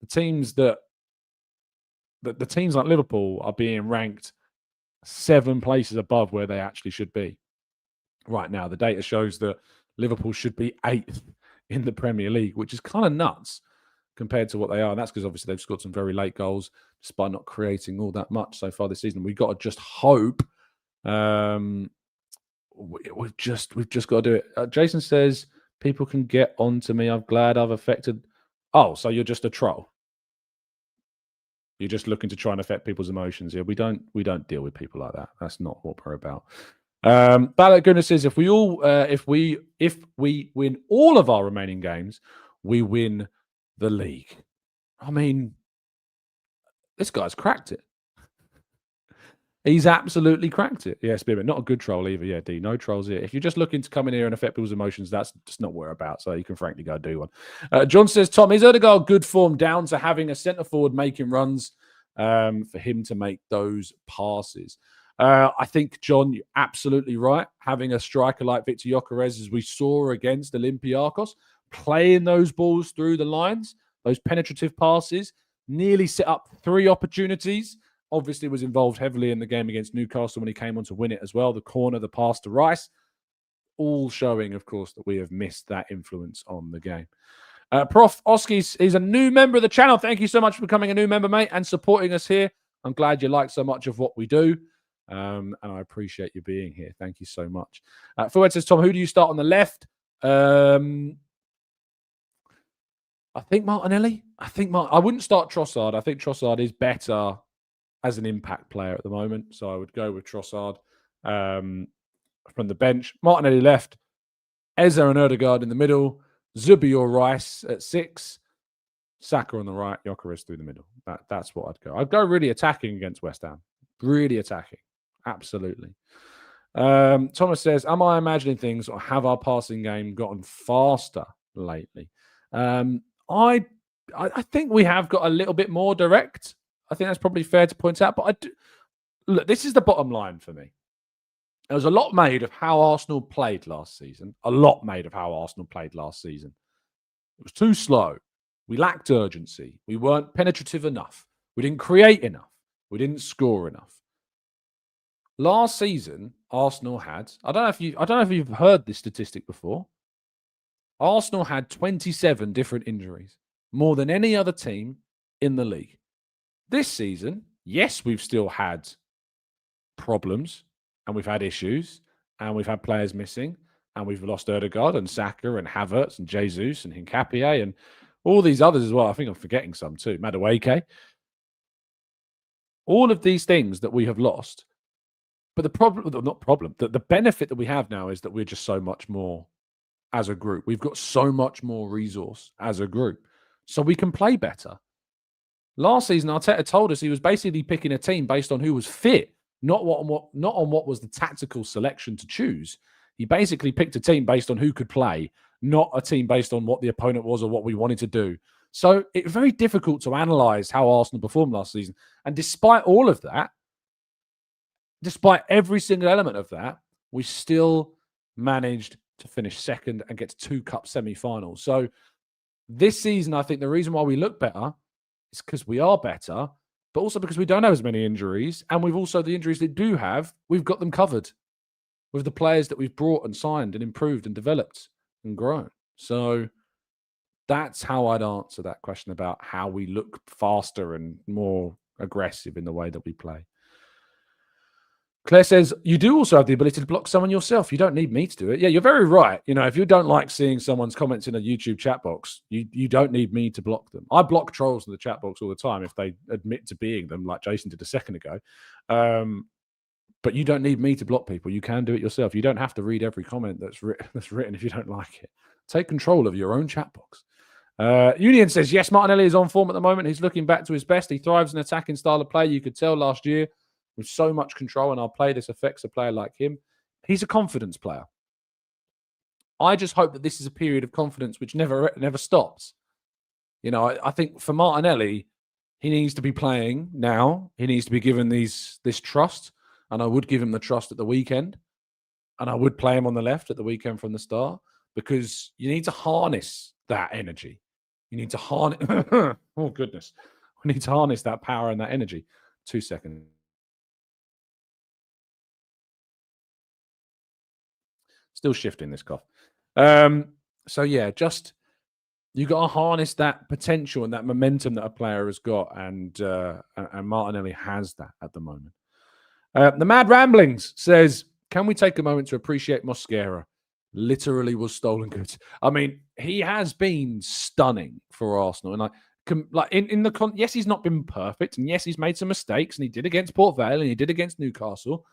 the teams like Liverpool are being ranked 7 places above where they actually should be. Right now, the data shows that Liverpool should be 8th in the Premier League, which is kind of nuts compared to what they are. And that's because obviously they've scored some very late goals despite not creating all that much so far this season. We've got to just hope. We've just got to do it. Jason says people can get on to me. I'm glad I've affected. Oh, so you're just a troll. You're just looking to try and affect people's emotions. Yeah, we don't deal with people like that. That's not what we're about. Ballot Gooner says if we win all of our remaining games, we win the league. I mean, this guy's cracked it. He's absolutely cracked it. Yeah, Spearman, not a good troll either. Yeah, D, no trolls here. If you're just looking to come in here and affect people's emotions, that's just not what we're about. So you can frankly go do one. John says, Tom, is Odegaard good form down to having a centre forward making runs for him to make those passes? I think, John, you're absolutely right. Having a striker like Victor Gyökeres, as we saw against Olympiacos, playing those balls through the lines, those penetrative passes, nearly set up 3 opportunities. Obviously was involved heavily in the game against Newcastle when he came on to win it as well. The corner, the pass to Rice, all showing, of course, that we have missed that influence on the game. Prof. Oskis is a new member of the channel. Thank you so much for becoming a new member, mate, and supporting us here. I'm glad you like so much of what we do. And I appreciate you being here. Thank you so much. Fuad says, Tom, who do you start on the left? I think Martinelli. I wouldn't start Trossard. I think Trossard is better as an impact player at the moment. So I would go with Trossard from the bench. Martinelli left. Eze and Odegaard in the middle. Zubi or Rice at 6. Saka on the right. Gyökeres through the middle. That's what I'd go. I'd go really attacking against West Ham. Really attacking. Absolutely. Thomas says, am I imagining things or have our passing game gotten faster lately? I think we have got a little bit more direct. I think that's probably fair to point out. But look, this is the bottom line for me. There was a lot made of how Arsenal played last season. It was too slow. We lacked urgency. We weren't penetrative enough. We didn't create enough. We didn't score enough. Last season, Arsenal had, I don't know if you've heard this statistic before. Arsenal had 27 different injuries, more than any other team in the league. This season, yes, we've still had problems and we've had issues and we've had players missing and we've lost Odegaard and Saka and Havertz and Jesus and Hincapié and all these others as well. I think I'm forgetting some too. Madueke. All of these things that we have lost. But the benefit that we have now is that we're just so much more as a group. We've got so much more resource as a group. So we can play better. Last season, Arteta told us he was basically picking a team based on who was fit, not on what was the tactical selection to choose. He basically picked a team based on who could play, not a team based on what the opponent was or what we wanted to do. So it's very difficult to analyse how Arsenal performed last season. And despite all of that, despite every single element of that, we still managed to finish second and get to 2 cup semi-finals. So this season, I think the reason why we look better is because we are better, but also because we don't have as many injuries. And we've also, the injuries that do have, we've got them covered with the players that we've brought and signed and improved and developed and grown. So that's how I'd answer that question about how we look faster and more aggressive in the way that we play. Claire says, you do also have the ability to block someone yourself. You don't need me to do it. Yeah, you're very right. You know, if you don't like seeing someone's comments in a YouTube chat box, you don't need me to block them. I block trolls in the chat box all the time if they admit to being them, like Jason did a second ago. But you don't need me to block people. You can do it yourself. You don't have to read every comment that's written if you don't like it. Take control of your own chat box. Union says, yes, Martinelli is on form at the moment. He's looking back to his best. He thrives in attacking style of play. You could tell last year with so much control in our play, this affects a player like him. He's a confidence player. I just hope that this is a period of confidence which never stops. You know, I think for Martinelli, he needs to be playing now. He needs to be given this trust. And I would give him the trust at the weekend. And I would play him on the left at the weekend from the start, because you need to harness that energy. You need to harness. Oh, goodness. We need to harness that power and that energy. 2 seconds. Still shifting this cough. So, yeah, just you got to harness that potential and that momentum that a player has got. And Martinelli has that at the moment. The Mad Ramblings says, can we take a moment to appreciate Mosquera? Literally was stolen goods. I mean, he has been stunning for Arsenal. And yes, he's not been perfect. And yes, he's made some mistakes. And he did against Port Vale and he did against Newcastle.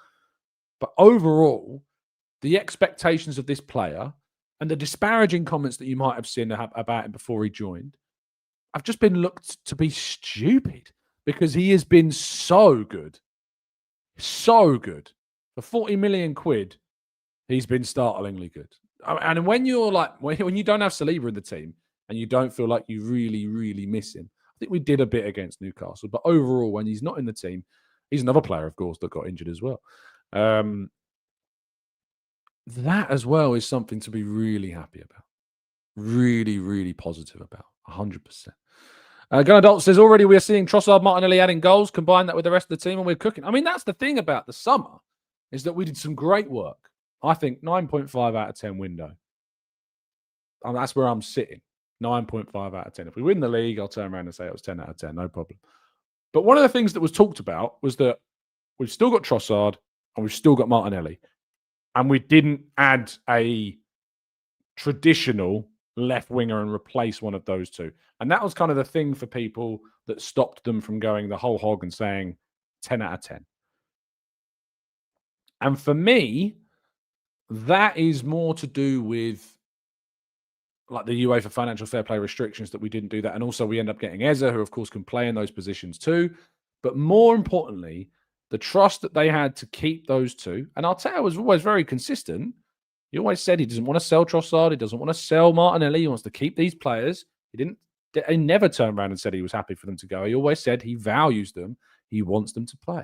But overall, the expectations of this player and the disparaging comments that you might have seen about him before he joined, I've just been looked to be stupid, because he has been so good. So good. For 40 million quid, he's been startlingly good. And when you're like, when you don't have Saliba in the team and you don't feel like you really, really miss him, I think we did a bit against Newcastle. But overall, when he's not in the team, he's another player, of course, that got injured as well. That as well is something to be really happy about. Really, really positive about. 100%. Gunnar Dalt says, already we are seeing Trossard, Martinelli adding goals. Combine that with the rest of the team and we're cooking. I mean, that's the thing about the summer, is that we did some great work. I think 9.5 out of 10 window. And that's where I'm sitting. 9.5 out of 10. If we win the league, I'll turn around and say it was 10 out of 10. No problem. But one of the things that was talked about was that we've still got Trossard and we've still got Martinelli. And we didn't add a traditional left winger and replace one of those two. And that was kind of the thing for people that stopped them from going the whole hog and saying 10 out of 10. And for me, that is more to do with like the UEFA financial fair play restrictions, that we didn't do that. And also we end up getting Eza, who of course can play in those positions too. But more importantly, the trust that they had to keep those two. And Arteta was always very consistent. He always said he doesn't want to sell Trossard. He doesn't want to sell Martinelli. He wants to keep these players. He never turned around and said he was happy for them to go. He always said he values them. He wants them to play.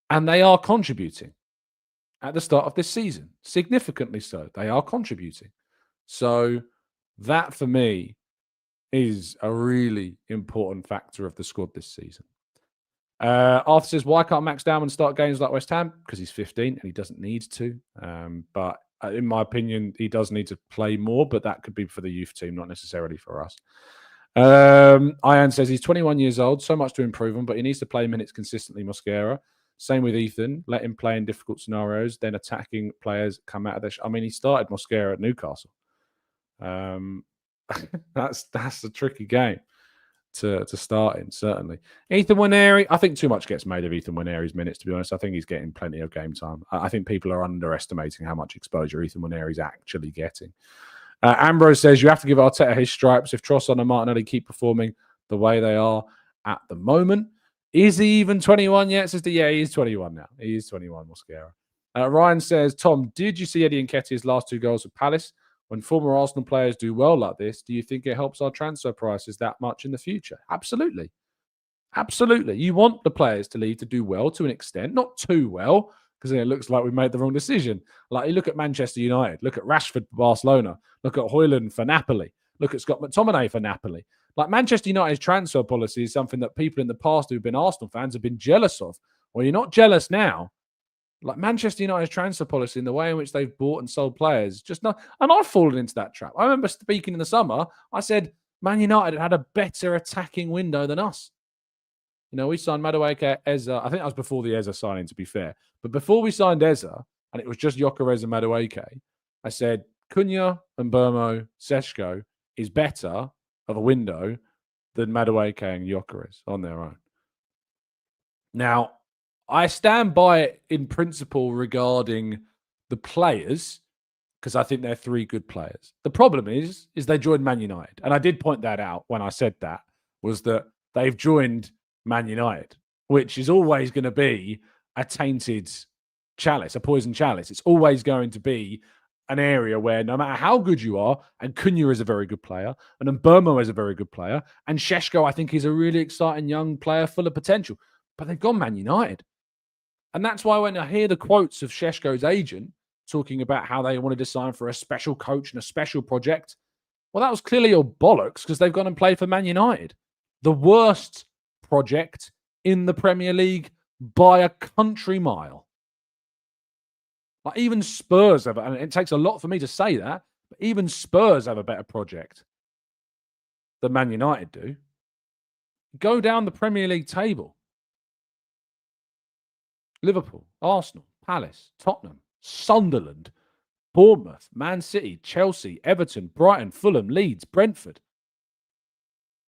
And they are contributing at the start of this season. Significantly so. They are contributing. So that for me is a really important factor of the squad this season. Arthur says, why can't Max Dowman start games like West Ham? Because he's 15 and he doesn't need to. But in my opinion, he does need to play more, but that could be for the youth team, not necessarily for us. Ian says he's 21 years old, so much to improve on, but he needs to play minutes consistently, Mosquera. Same with Ethan. Let him play in difficult scenarios, then attacking players come out of their... I mean, he started Mosquera at Newcastle. That's a tricky game to start in, certainly. Ethan Waneri, I think too much gets made of Ethan Waneri's minutes, to be honest. I think he's getting plenty of game time. I think people are underestimating how much exposure Ethan Waneri's actually getting. Ambrose says, you have to give Arteta his stripes. If Trossard and Martinelli keep performing the way they are at the moment. Is he even 21 yet? Yeah, he is 21 now. He is 21, Mosquera. Ryan says, Tom, did you see Eddie Nketiah's last 2 goals with Palace? When former Arsenal players do well like this, do you think it helps our transfer prices that much in the future? Absolutely. Absolutely. You want the players to leave to do well to an extent, not too well, because then it looks like we made the wrong decision. Like, you look at Manchester United, look at Rashford for Barcelona, look at Højlund for Napoli, look at Scott McTominay for Napoli. Like, Manchester United's transfer policy is something that people in the past who've been Arsenal fans have been jealous of. Well, you're not jealous now. Like, Manchester United's transfer policy and the way in which they've bought and sold players, just not. And I've fallen into that trap. I remember speaking in the summer, I said Man United had a better attacking window than us. You know, we signed Madueke, Eze. I think that was before the Eze signing, to be fair. But before we signed Eze, and it was just Gyökeres and Madueke, I said Cunha and Burmo, Seshko is better of a window than Madueke and Gyökeres on their own. Now, I stand by it in principle regarding the players, because I think they're 3 good players. The problem is they joined Man United. And I did point that out when I said that, was that they've joined Man United, which is always going to be a tainted chalice, a poison chalice. It's always going to be an area where no matter how good you are, and Cunha is a very good player, and then Burmo is a very good player, and Šeško, I think, is a really exciting young player full of potential. But they've gone Man United. And that's why when I hear the quotes of Šeško's agent talking about how they wanted to sign for a special coach and a special project, well, that was clearly all bollocks, because they've gone and played for Man United. The worst project in the Premier League by a country mile. Like, even Spurs have, and it takes a lot for me to say that, but even Spurs have a better project than Man United do. Go down the Premier League table. Liverpool, Arsenal, Palace, Tottenham, Sunderland, Bournemouth, Man City, Chelsea, Everton, Brighton, Fulham, Leeds, Brentford.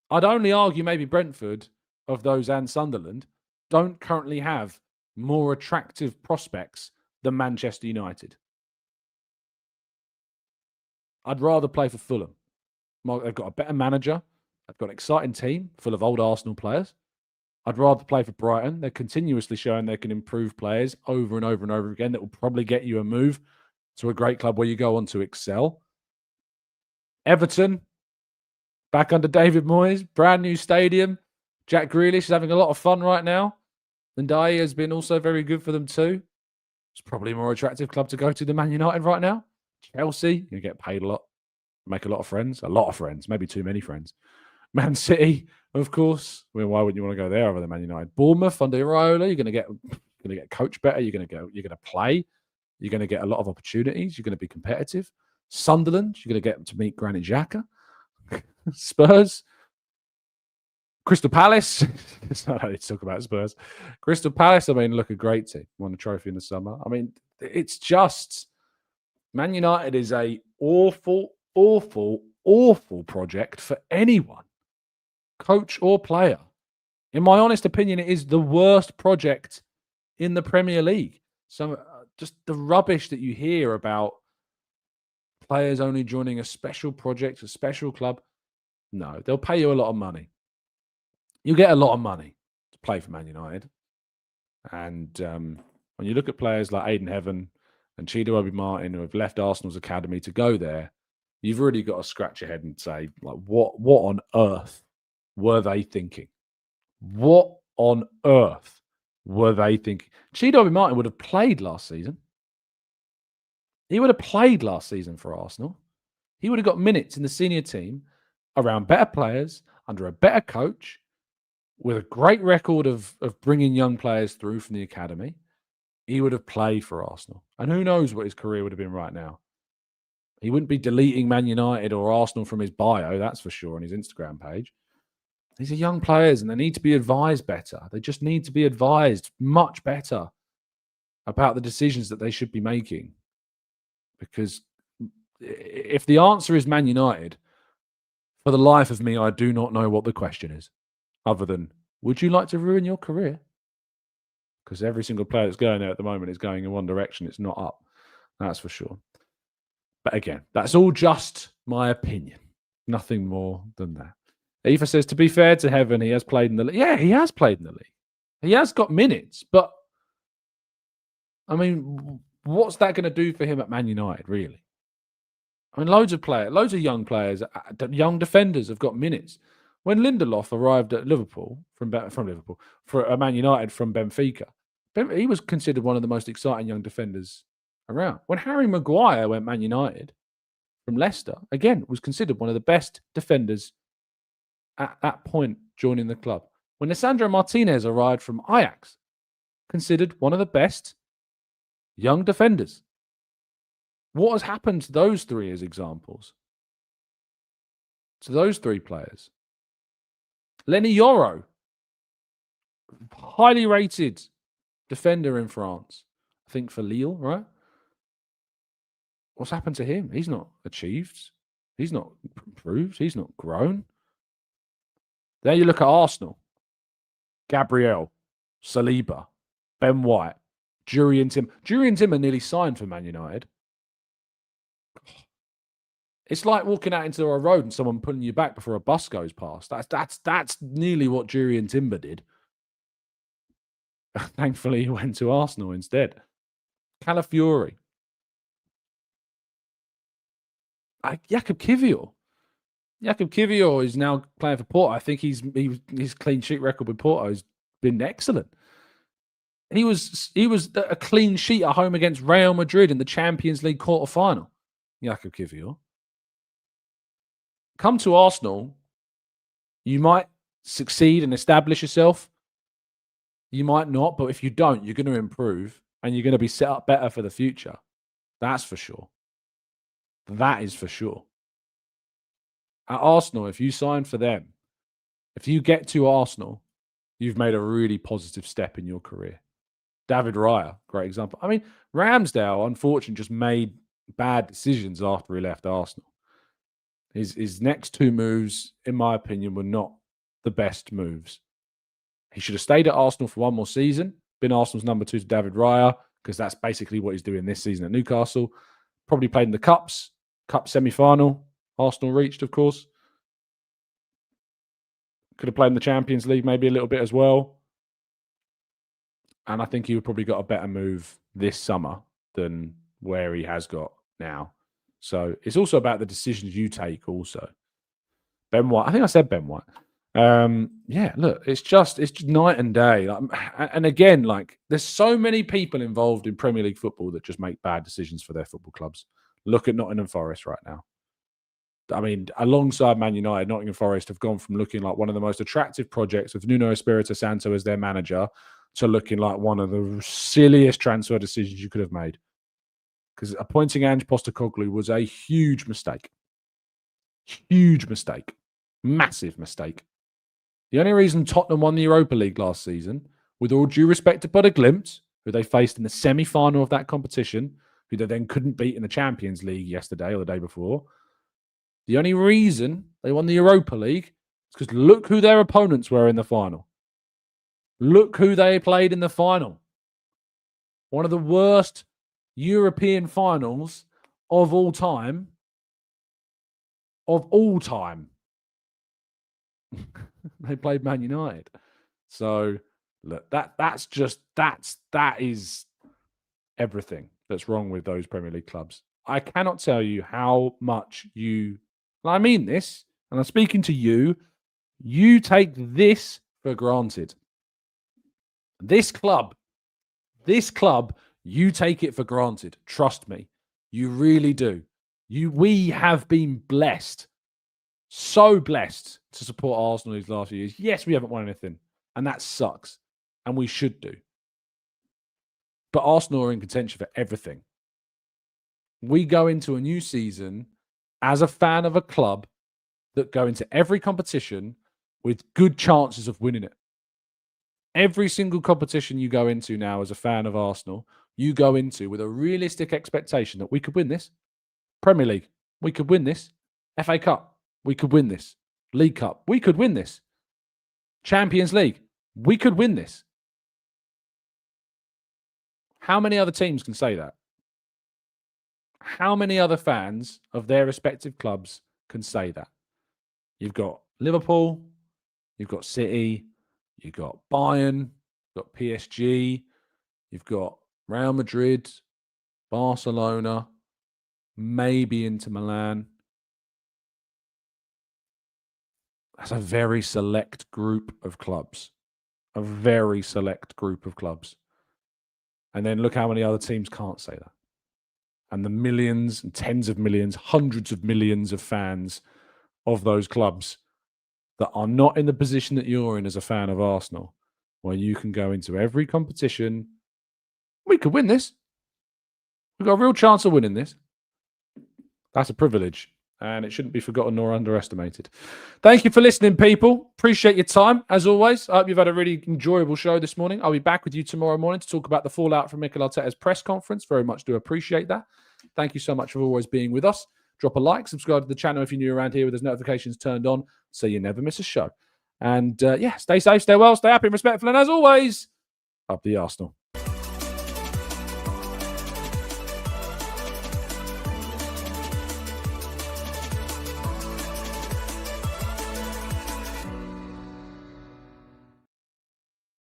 I'd only argue maybe Brentford, of those, and Sunderland, don't currently have more attractive prospects than Manchester United. I'd rather play for Fulham. They've got a better manager. They've got an exciting team full of old Arsenal players. I'd rather play for Brighton. They're continuously showing they can improve players over and over and over again. That will probably get you a move to a great club where you go on to excel. Everton, back under David Moyes, brand new stadium. Jack Grealish is having a lot of fun right now. And Ndiaye has been also very good for them too. It's probably a more attractive club to go to than Man United right now. Chelsea, you get paid a lot, make a lot of friends, maybe too many friends. Man City, of course. Well, why wouldn't you want to go there other than Man United? Bournemouth under Iraola, you're going to get coached better. You're going to play. You're going to get a lot of opportunities. You're going to be competitive. Sunderland, you're going to get to meet Granit Xhaka. Spurs, Crystal Palace. I don't need to talk about Spurs. Crystal Palace, I mean, look, a great team. Won a trophy in the summer. I mean, it's just Man United is a awful, awful, awful project for anyone, coach or player. In my honest opinion, it is the worst project in the Premier League. So just the rubbish that you hear about players only joining a special project, a special club. No, they'll pay you a lot of money. You get a lot of money to play for Man United. And when you look at players like Aidan Heaven and Chido Obi-Martin, who have left Arsenal's academy to go there, you've really got to scratch your head and say, like, what on earth were they thinking? What on earth were they thinking? Chido Obi-Martin would have played last season. He would have played last season for Arsenal. He would have got minutes in the senior team around better players, under a better coach, with a great record of bringing young players through from the academy, he would have played for Arsenal. And who knows what his career would have been right now. He wouldn't be deleting Man United or Arsenal from his bio, that's for sure, on his Instagram page. These are young players and they need to be advised better. They just need to be advised much better about the decisions that they should be making. Because if the answer is Man United, for the life of me, I do not know what the question is. Other than, would you like to ruin your career? Because every single player that's going there at the moment is going in one direction. It's not up. That's for sure. But again, that's all just my opinion. Nothing more than that. Eva says, to be fair to Heaven, he has played in the league. Yeah, he has played in the league. He has got minutes. But, I mean, what's that going to do for him at Man United, really? I mean, loads of young players, young defenders have got minutes. When Lindelof arrived at Liverpool, from Liverpool, for Man United from Benfica, he was considered one of the most exciting young defenders around. When Harry Maguire went Man United from Leicester, again, was considered one of the best defenders at that point joining the club. When Lisandro Martinez arrived from Ajax, considered one of the best young defenders. What has happened to those three as examples? To those three players. Lenny Yoro, highly rated defender in France. I think for Lille, right? What's happened to him? He's not achieved. He's not improved. He's not grown. There you look at Arsenal. Gabriel, Saliba, Ben White, Jurrien Timber. Jurrien Timber nearly signed for Man United. It's like walking out into a road and someone pulling you back before a bus goes past. That's nearly what Jurrien Timber did. Thankfully, he went to Arsenal instead. Calafiori. Jakub Kiwior. Jakub Kiwior is now playing for Porto. I think his clean sheet record with Porto has been excellent. He was a clean sheet at home against Real Madrid in the Champions League quarter-final. Jakub Kiwior. Come to Arsenal, you might succeed and establish yourself. You might not, but if you don't, you're going to improve and you're going to be set up better for the future. That's for sure. That is for sure. At Arsenal, if you sign for them, if you get to Arsenal, you've made a really positive step in your career. David Raya, great example. I mean, Ramsdale, unfortunately, just made bad decisions after he left Arsenal. His next two moves, in my opinion, were not the best moves. He should have stayed at Arsenal for one more season, been Arsenal's number 2 to David Raya, because that's basically what he's doing this season at Newcastle. Probably played in the Cup semi-final. Arsenal reached, of course. Could have played in the Champions League maybe a little bit as well. And I think he would probably got a better move this summer than where he has got now. So it's also about the decisions you take also. Ben White. I think I said Ben White. Yeah, look, it's just night and day. And again, like, there's so many people involved in Premier League football that just make bad decisions for their football clubs. Look at Nottingham Forest right now. I mean, alongside Man United, Nottingham Forest have gone from looking like one of the most attractive projects with Nuno Espirito Santo as their manager to looking like one of the silliest transfer decisions you could have made. Because appointing Ange Postecoglou was a huge mistake. Huge mistake. Massive mistake. The only reason Tottenham won the Europa League last season, with all due respect to Bodo Glimt, who they faced in the semi-final of that competition, who they then couldn't beat in the Champions League yesterday or the day before, the only reason they won the Europa League is because look who their opponents were in the final. Look who they played in the final. One of the worst European finals of all time. Of all time. They played Man United. So look, that is everything that's wrong with those Premier League clubs. I cannot tell you how much and I mean this, and I'm speaking to you, you take this for granted. This club, you take it for granted. Trust me. You really do. We have been blessed So blessed to support Arsenal these last few years. Yes, we haven't won anything, and that sucks, and we should do. But Arsenal are in contention for everything. We go into a new season as a fan of a club that go into every competition with good chances of winning it. Every single competition you go into now as a fan of Arsenal, you go into with a realistic expectation that we could win this. Premier League, we could win this. FA Cup, we could win this. League Cup, we could win this. Champions League, we could win this. How many other teams can say that? How many other fans of their respective clubs can say that? You've got Liverpool, you've got City, you've got Bayern, you've got PSG, you've got Real Madrid, Barcelona, maybe Inter Milan. That's a very select group of clubs. A very select group of clubs. And then look how many other teams can't say that. And the millions and tens of millions, hundreds of millions of fans of those clubs that are not in the position that you're in as a fan of Arsenal, where you can go into every competition. We could win this. We've got a real chance of winning this. That's a privilege, and it shouldn't be forgotten nor underestimated. Thank you for listening, people. Appreciate your time, as always. I hope you've had a really enjoyable show this morning. I'll be back with you tomorrow morning to talk about the fallout from Mikel Arteta's press conference. Very much do appreciate that. Thank you so much for always being with us. Drop a like, subscribe to the channel if you're new around here with those notifications turned on so you never miss a show. And stay safe, stay well, stay happy and respectful. And as always, up the Arsenal.